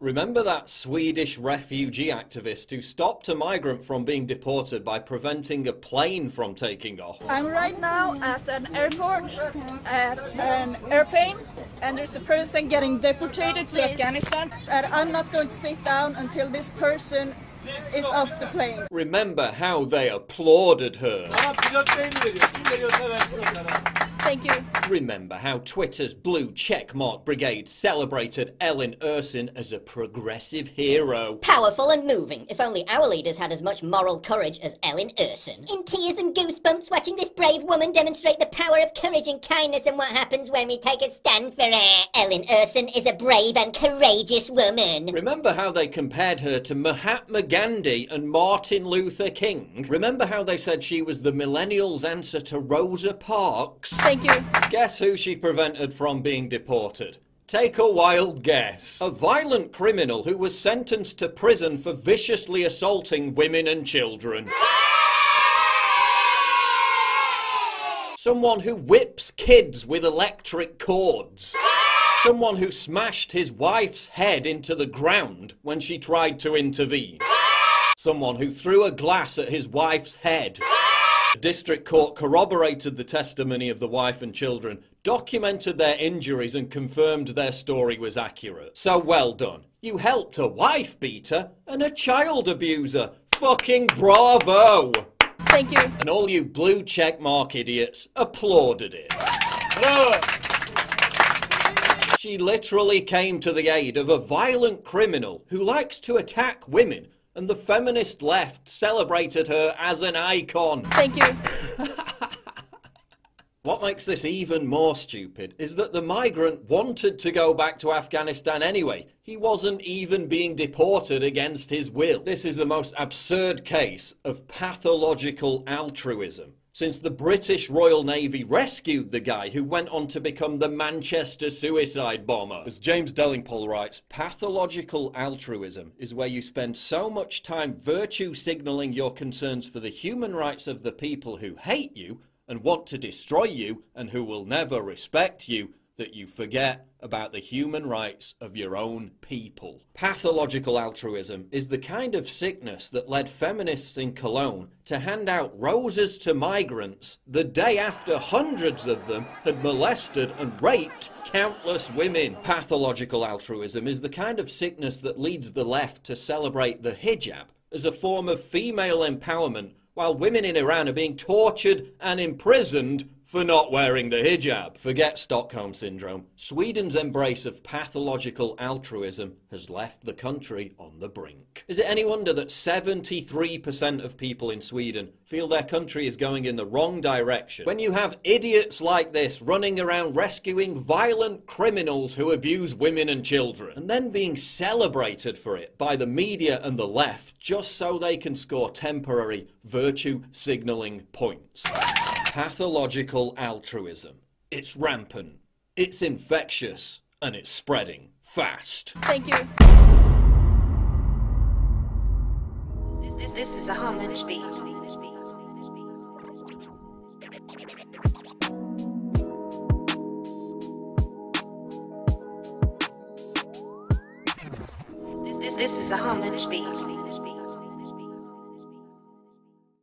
Remember that Swedish refugee activist who stopped a migrant from being deported by preventing a plane from taking off? I'm right now at an airport, at an airplane, and there's a person getting deported to Afghanistan, and I'm not going to sit down until this person is off the plane. Remember how they applauded her? Thank you. Remember how Twitter's blue checkmark brigade celebrated Ellen Ursin as a progressive hero? Powerful and moving. If only our leaders had as much moral courage as Ellen Ursin. In tears and goosebumps watching this brave woman demonstrate the power of courage and kindness and what happens when we take a stand for her. Ellen Ursin is a brave and courageous woman. Remember how they compared her to Mahatma Gandhi and Martin Luther King? Remember how they said she was the millennials' answer to Rosa Parks? Thank you. Guess who she prevented from being deported? Take a wild guess. A violent criminal who was sentenced to prison for viciously assaulting women and children. Someone who whips kids with electric cords. Someone who smashed his wife's head into the ground when she tried to intervene. Someone who threw a glass at his wife's head. The district court corroborated the testimony of the wife and children, documented their injuries and confirmed their story was accurate. So well done. You helped a wife beater and a child abuser. Fucking bravo! Thank you. And all you blue checkmark idiots applauded it. She literally came to the aid of a violent criminal who likes to attack women, and the feminist left celebrated her as an icon. Thank you. What makes this even more stupid is that the migrant wanted to go back to Afghanistan anyway. He wasn't even being deported against his will. This is the most absurd case of pathological altruism, since the British Royal Navy rescued the guy who went on to become the Manchester suicide bomber. As James Dellingpole writes, pathological altruism is where you spend so much time virtue signalling your concerns for the human rights of the people who hate you and want to destroy you and who will never respect you, that you forget about the human rights of your own people. Pathological altruism is the kind of sickness that led feminists in Cologne to hand out roses to migrants the day after hundreds of them had molested and raped countless women. Pathological altruism is the kind of sickness that leads the left to celebrate the hijab as a form of female empowerment, while women in Iran are being tortured and imprisoned for not wearing the hijab. Forget Stockholm Syndrome. Sweden's embrace of pathological altruism has left the country on the brink. Is it any wonder that 73% of people in Sweden feel their country is going in the wrong direction, when you have idiots like this running around rescuing violent criminals who abuse women and children, and then being celebrated for it by the media and the left just so they can score temporary virtue signalling points? Pathological altruism. It's rampant, it's infectious, and it's spreading fast. Thank you. This is a Harmonic beat. This is a Harmonic beat.